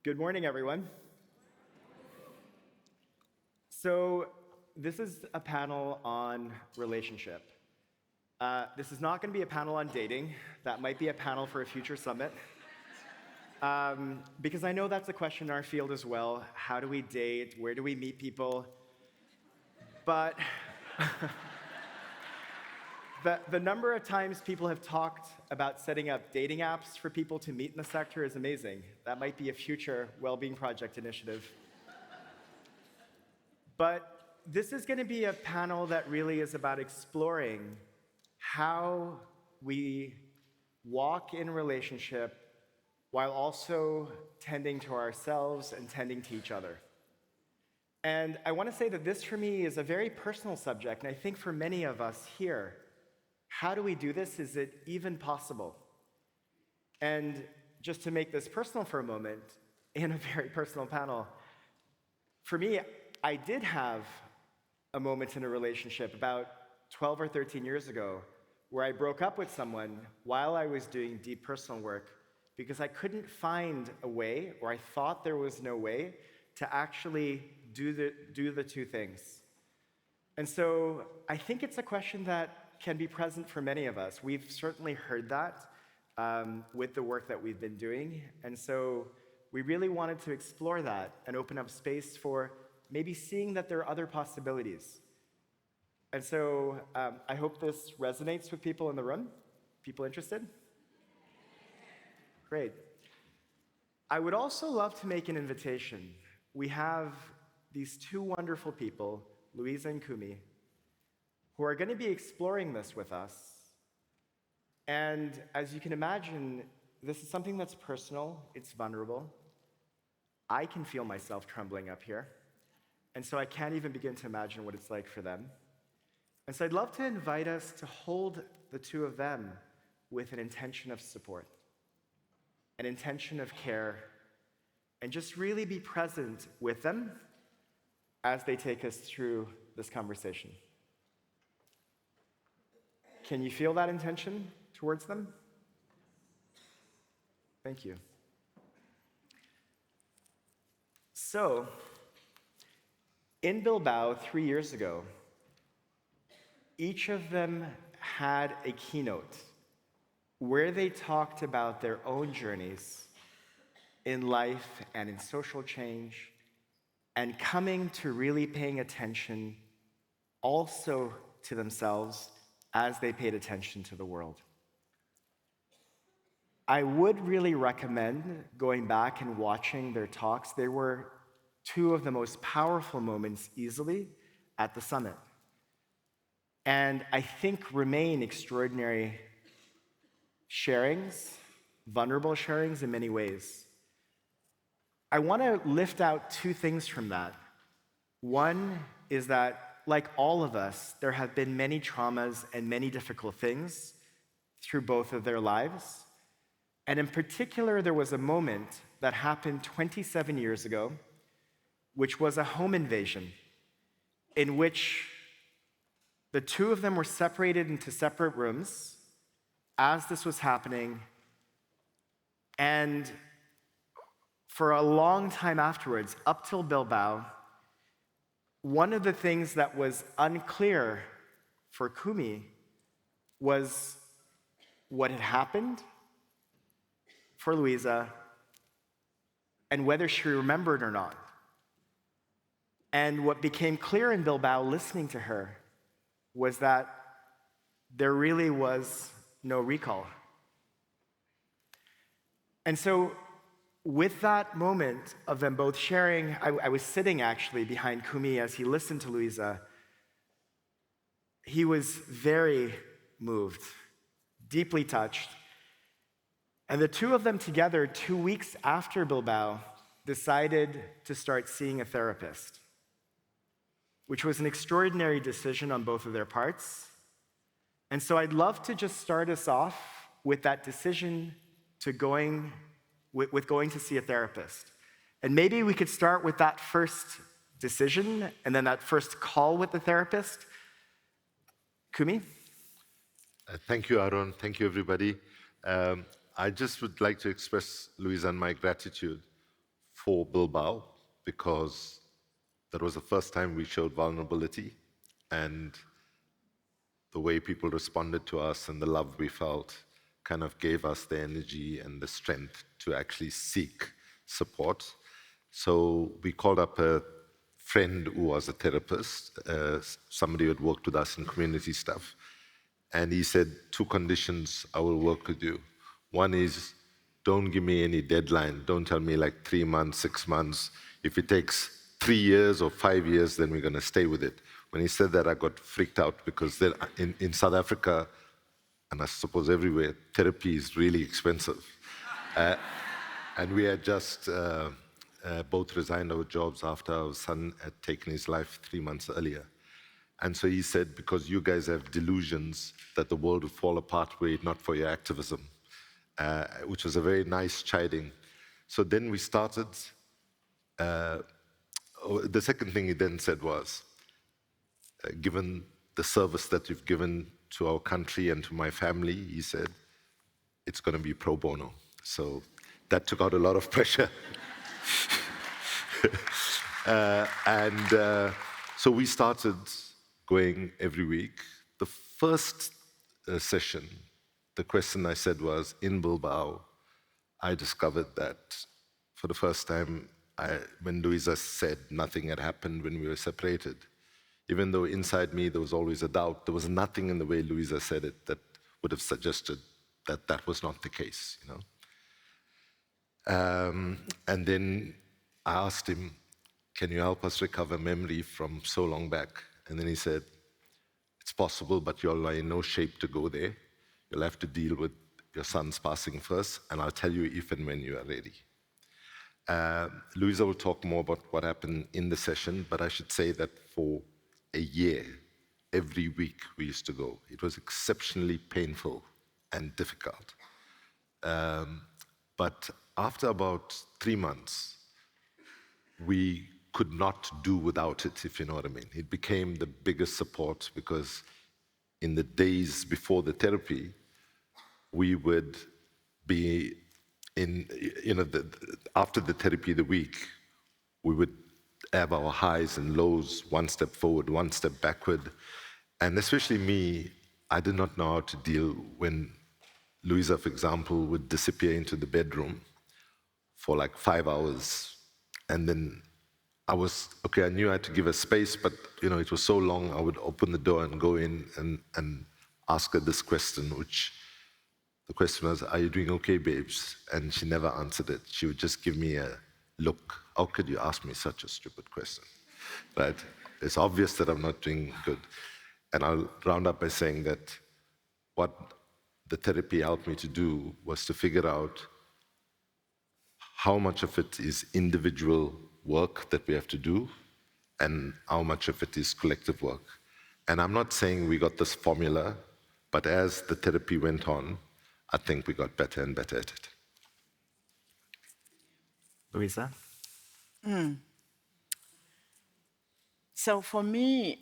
Good morning, everyone. So this is a panel on relationship. This is not going to be a panel on dating. That might be a panel for a future summit. Because I know that's a question in our field as well. How do we date? Where do we meet people? But the number of times people have talked about setting up dating apps for people to meet in the sector is amazing. That might be a future well-being project initiative. But this is going to be a panel that really is about exploring how we walk in relationship while also tending to ourselves and tending to each other. And I want to say that this, for me, is a very personal subject, and I think for many of us here, how do we do this? Is it even possible? And just to make this personal for a moment, in a very personal panel, for me, I did have a moment in a relationship about 12 or 13 years ago where I broke up with someone while I was doing deep personal work because I couldn't find a way, or I thought there was no way, to actually do the two things. And so I think it's a question that can be present for many of us. We've certainly heard that with the work that we've been doing. And so we really wanted to explore that and open up space for maybe seeing that there are other possibilities. And so I hope this resonates with people in the room. People interested? Great. I would also love to make an invitation. We have these two wonderful people, Louisa and Kumi, who are going to be exploring this with us. And as you can imagine, this is something that's personal, it's vulnerable. I can feel myself trembling up here. And so I can't even begin to imagine what it's like for them. And so I'd love to invite us to hold the two of them with an intention of support, an intention of care, and just really be present with them as they take us through this conversation. Can you feel that intention towards them? Thank you. So, in Bilbao 3 years ago, each of them had a keynote where they talked about their own journeys in life and in social change, and coming to really paying attention also to themselves as they paid attention to the world. I would really recommend going back and watching their talks. They were two of the most powerful moments easily at the summit, and I think remain extraordinary sharings, vulnerable sharings in many ways. I want to lift out two things from that. One is that, like all of us, there have been many traumas and many difficult things through both of their lives. And in particular, there was a moment that happened 27 years ago, which was a home invasion in which the two of them were separated into separate rooms as this was happening. And for a long time afterwards, up till Bilbao, one of the things that was unclear for Kumi was what had happened for Louisa and whether she remembered or not. And what became clear in Bilbao listening to her was that there really was no recall. And so with that moment of them both sharing, I was sitting actually behind Kumi as he listened to Louisa. He was very moved, deeply touched. And the two of them together, 2 weeks after Bilbao, decided to start seeing a therapist, which was an extraordinary decision on both of their parts. And so I'd love to just start us off with that decision to going to see a therapist. And maybe we could start with that first decision and then that first call with the therapist. Kumi? Thank you, Aaron. Thank you, everybody. I just would like to express, Louisa, and my gratitude for Bilbao because that was the first time we showed vulnerability, and the way people responded to us and the love we felt kind of gave us the energy and the strength to actually seek support. So we called up a friend who was a therapist, somebody who had worked with us in community stuff. And he said, 2 conditions I will work with you. One is, don't give me any deadline. Don't tell me like 3 months, 6 months. If it takes 3 years or 5 years, then we're going to stay with it. When he said that, I got freaked out because then in South Africa, and I suppose everywhere, therapy is really expensive. And we had just both resigned our jobs after our son had taken his life 3 months earlier. And so he said, because you guys have delusions that the world will fall apart were it not for your activism, which was a very nice chiding. So then we started. The second thing he then said was, given the service that you've given to our country and to my family, he said, it's going to be pro bono. So that took out a lot of pressure. So we started going every week. The first session, the question I said was, in Bilbao, I discovered that for the first time, when Louisa said nothing had happened when we were separated, even though inside me there was always a doubt, there was nothing in the way Louisa said it that would have suggested that that was not the case, you know. And then I asked him, can you help us recover memory from so long back? And then he said, it's possible, but you're in no shape to go there. You'll have to deal with your son's passing first, and I'll tell you if and when you are ready. Louisa will talk more about what happened in the session, but I should say that for a year, every week we used to go. It was exceptionally painful and difficult. But after about 3 months, we could not do without it, if you know what I mean. It became the biggest support because in the days before the therapy, we would be in, you know, after the therapy the week, we would have our highs and lows, one step forward, one step backward. And especially me, I did not know how to deal when Louisa, for example, would disappear into the bedroom for like 5 hours. And then I knew I had to give her space, but you know, it was so long, I would open the door and go in and ask her this question, which the question was, are you doing okay, babes? And she never answered it. She would just give me a look. How could you ask me such a stupid question, right? It's obvious that I'm not doing good. And I'll round up by saying that what the therapy helped me to do was to figure out how much of it is individual work that we have to do and how much of it is collective work. And I'm not saying we got this formula, but as the therapy went on, I think we got better and better at it. Louisa? So for me,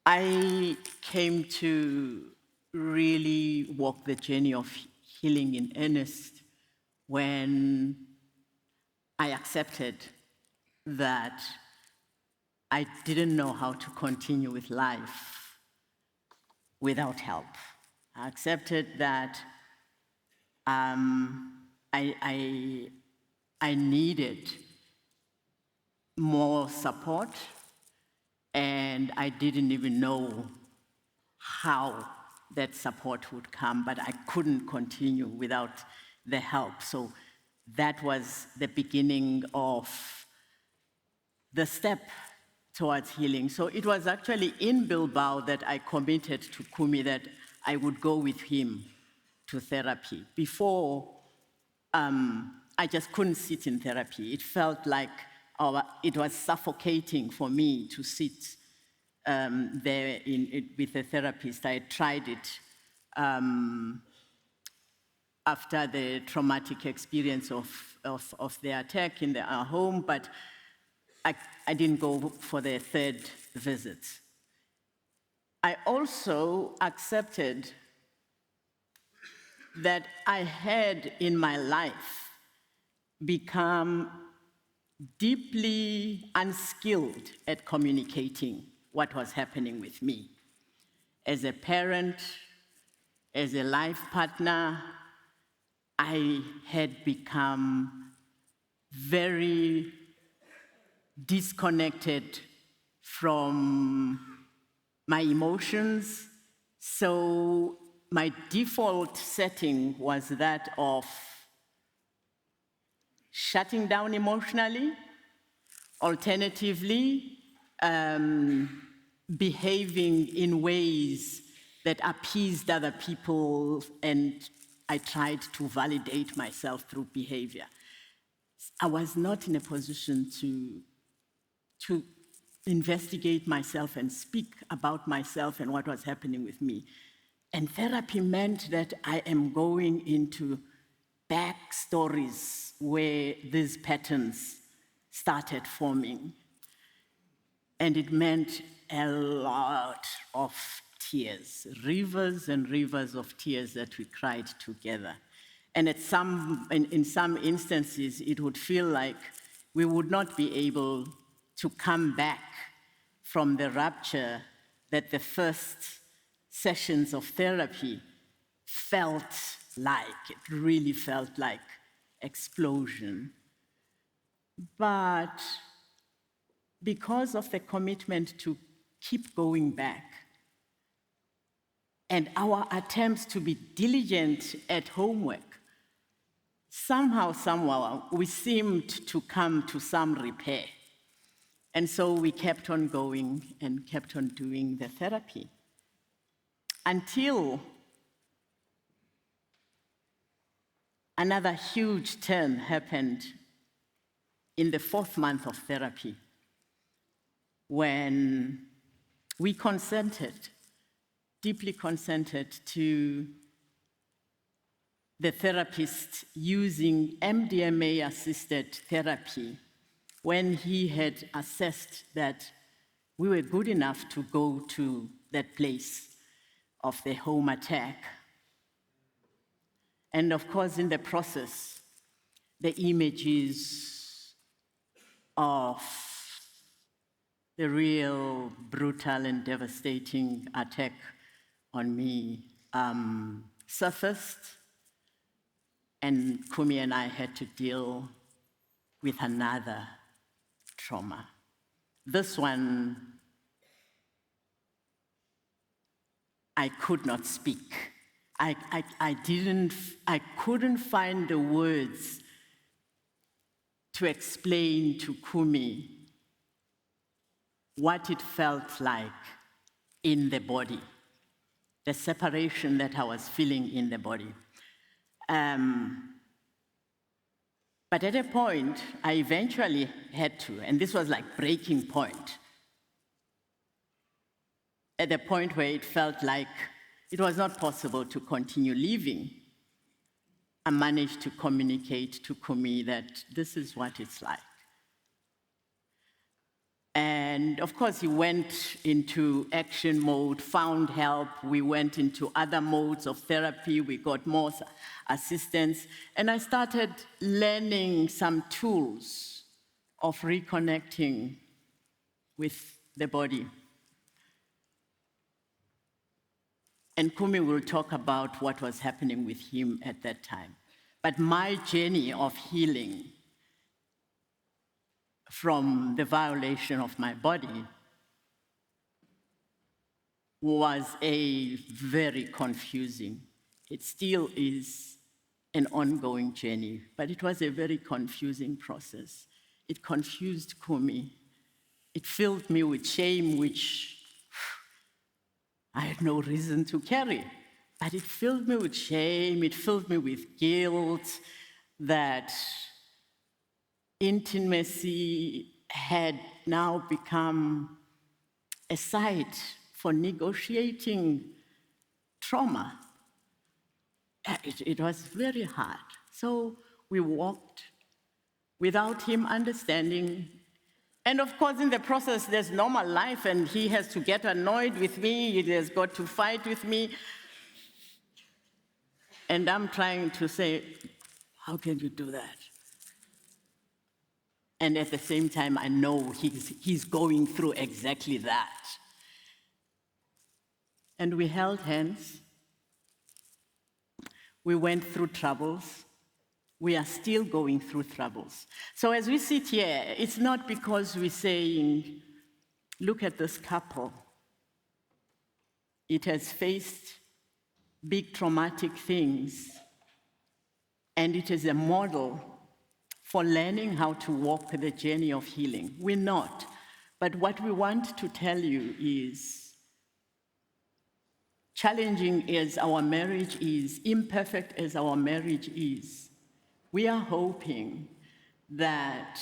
I came to really walk the journey of healing in earnest when I accepted that I didn't know how to continue with life without help. I accepted that I needed more support, and I didn't even know how that support would come, but I couldn't continue without the help. So that was the beginning of the step towards healing. So it was actually in Bilbao that I committed to Kumi that I would go with him to therapy. Before, I just couldn't sit in therapy. It felt like it was suffocating for me to sit there with a therapist. I tried it after the traumatic experience of the attack in our home, but I didn't go for the 3rd visit. I also accepted that I had in my life become deeply unskilled at communicating what was happening with me. As a parent, as a life partner, I had become very disconnected from my emotions. So my default setting was that of shutting down emotionally, alternatively, behaving in ways that appeased other people, and I tried to validate myself through behavior. I was not in a position to investigate myself and speak about myself and what was happening with me. And therapy meant that I am going into backstories where these patterns started forming. And it meant a lot of tears, rivers and rivers of tears that we cried together. And in some instances, it would feel like we would not be able to come back from the rupture that the first sessions of therapy felt like. It really felt like explosion. But because of the commitment to keep going back and our attempts to be diligent at homework, somehow, we seemed to come to some repair. And so we kept on going and kept on doing the therapy until another huge turn happened in the 4th month of therapy, when we deeply consented to the therapist using MDMA-assisted therapy when he had assessed that we were good enough to go to that place of the home attack. And of course, in the process, the images of the real brutal and devastating attack on me surfaced, and Kumi and I had to deal with another trauma. This one, I could not speak. I couldn't find the words to explain to Kumi what it felt like in the body, the separation that I was feeling in the body. But at a point, I eventually had to, and this was like breaking point, at the point where it felt like it was not possible to continue living. I managed to communicate to Kumi that this is what it's like. And of course, he went into action mode, found help. We went into other modes of therapy. We got more assistance. And I started learning some tools of reconnecting with the body. And Kumi will talk about what was happening with him at that time. But my journey of healing from the violation of my body was a very confusing, it still is an ongoing journey, but it was a very confusing process. It confused Kumi. It filled me with shame, which I had no reason to carry. But it filled me with shame, it filled me with guilt that intimacy had now become a site for negotiating trauma. It was very hard. So we walked without him understanding. And of course, in the process, there's normal life, and he has to get annoyed with me, he has got to fight with me. And I'm trying to say, how can you do that? And at the same time, I know he's going through exactly that. And we held hands. We went through troubles. We are still going through troubles. So as we sit here, it's not because we're saying, look at this couple. It has faced big traumatic things, and it is a model for learning how to walk the journey of healing. We're not. But what we want to tell you is, challenging as our marriage is, imperfect as our marriage is, we are hoping that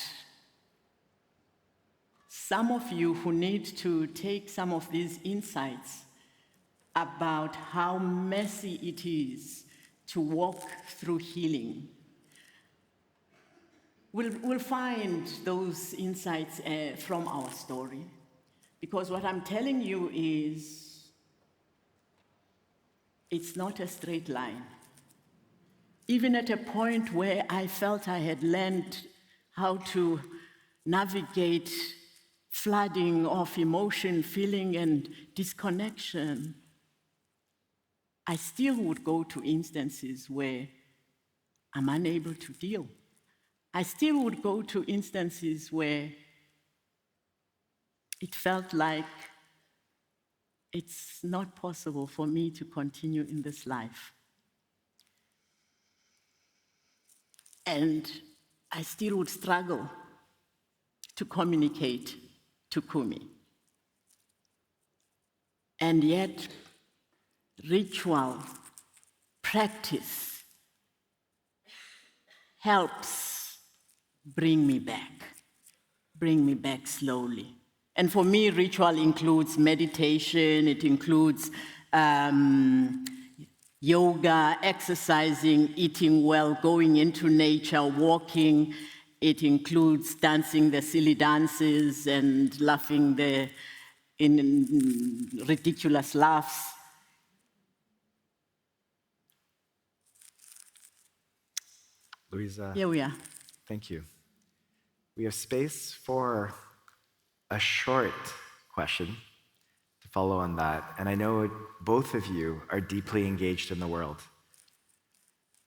some of you who need to take some of these insights about how messy it is to walk through healing will find those insights from our story. Because what I'm telling you is, it's not a straight line. Even at a point where I felt I had learned how to navigate flooding of emotion, feeling, and disconnection, I still would go to instances where I'm unable to deal. I still would go to instances where it felt like it's not possible for me to continue in this life. And I still would struggle to communicate to Kumi. And yet, ritual, practice helps bring me back slowly. And for me, ritual includes meditation, it includes yoga, exercising, eating well, going into nature, walking. It includes dancing the silly dances and laughing in ridiculous laughs. Louisa, Here we are. thank you. We have space for a short question to follow on that. And I know both of you are deeply engaged in the world.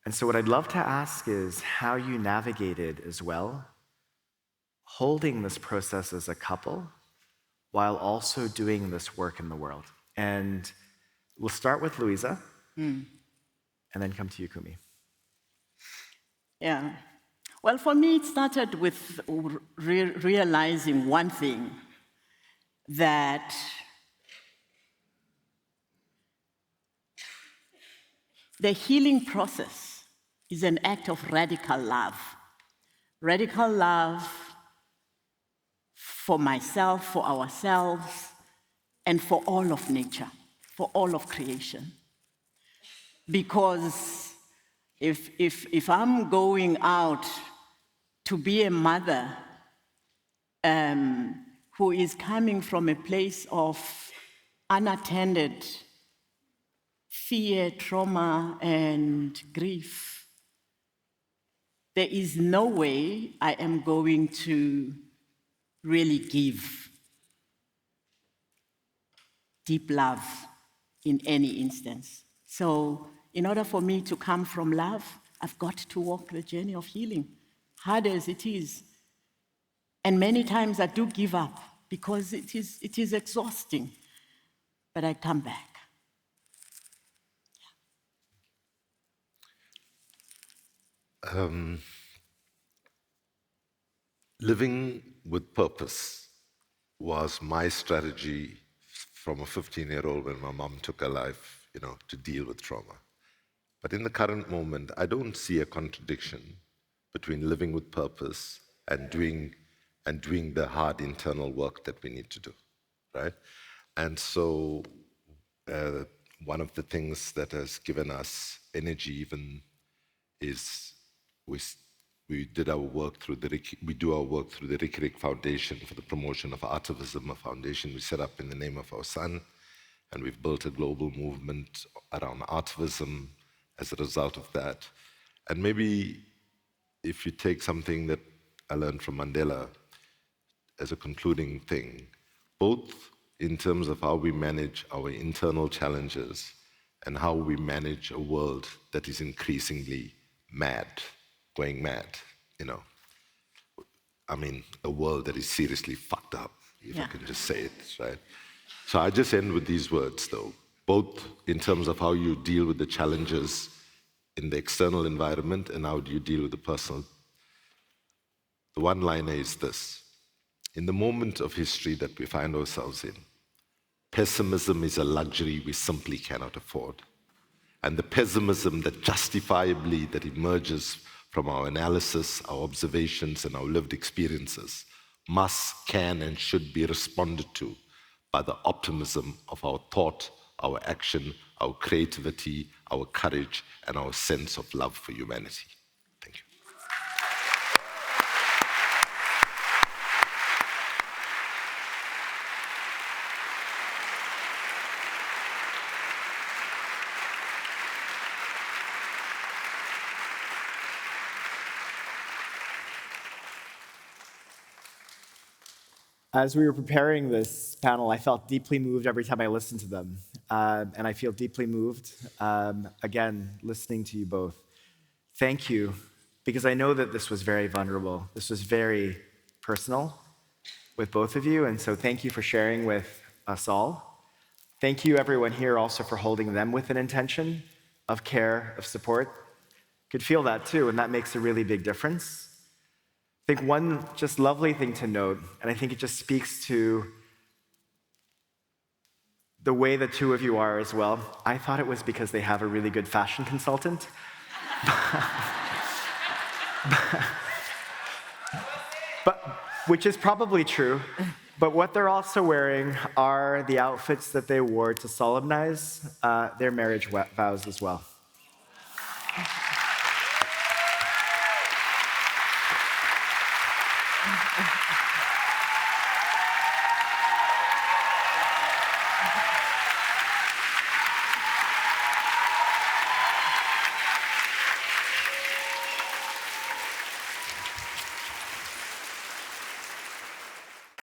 And so what I'd love to ask is how you navigated as well, holding this process as a couple while also doing this work in the world. And we'll start with Louisa and then come to you, Kumi. Yeah. Well, for me, it started with realizing one thing, that the healing process is an act of radical love. Radical love for myself, for ourselves, and for all of nature, for all of creation. Because if I'm going out to be a mother who is coming from a place of unattended fear, trauma, and grief, there is no way I am going to really give deep love in any instance. So in order for me to come from love, I've got to walk the journey of healing, hard as it is. And many times I do give up because it is exhausting, but I come back. Living with purpose was my strategy from a 15-year-old when my mom took her life, to deal with trauma. But in the current moment, I don't see a contradiction between living with purpose and doing the hard internal work that we need to do, right? And so one of the things that has given us energy even is we do our work through the Rikirik Foundation for the promotion of artivism, a foundation we set up in the name of our son, and we've built a global movement around artivism as a result of that. And maybe if you take something that I learned from Mandela as a concluding thing, both in terms of how we manage our internal challenges and how we manage a world that is increasingly mad, going mad, you know. I mean, a world that is seriously fucked up, if I Yeah. can just say it, right? So I just end with these words, though, both in terms of how you deal with the challenges in the external environment and how do you deal with the personal. The one-liner is this: in the moment of history that we find ourselves in, pessimism is a luxury we simply cannot afford. And the pessimism that justifiably that emerges from our analysis, our observations, and our lived experiences must, can, and should be responded to by the optimism of our thought, our action, our creativity, our courage, and our sense of love for humanity. Thank you. As we were preparing this panel, I felt deeply moved every time I listened to them. And I feel deeply moved, again, listening to you both. Thank you, because I know that this was very vulnerable. This was very personal with both of you, and so thank you for sharing with us all. Thank you, everyone here, also for holding them with an intention of care, of support. Could feel that too, and that makes a really big difference. I think one just lovely thing to note, and I think it just speaks to the way the two of you are as well. I thought it was because they have a really good fashion consultant. But which is probably true. But what they're also wearing are the outfits that they wore to solemnize their marriage vows as well.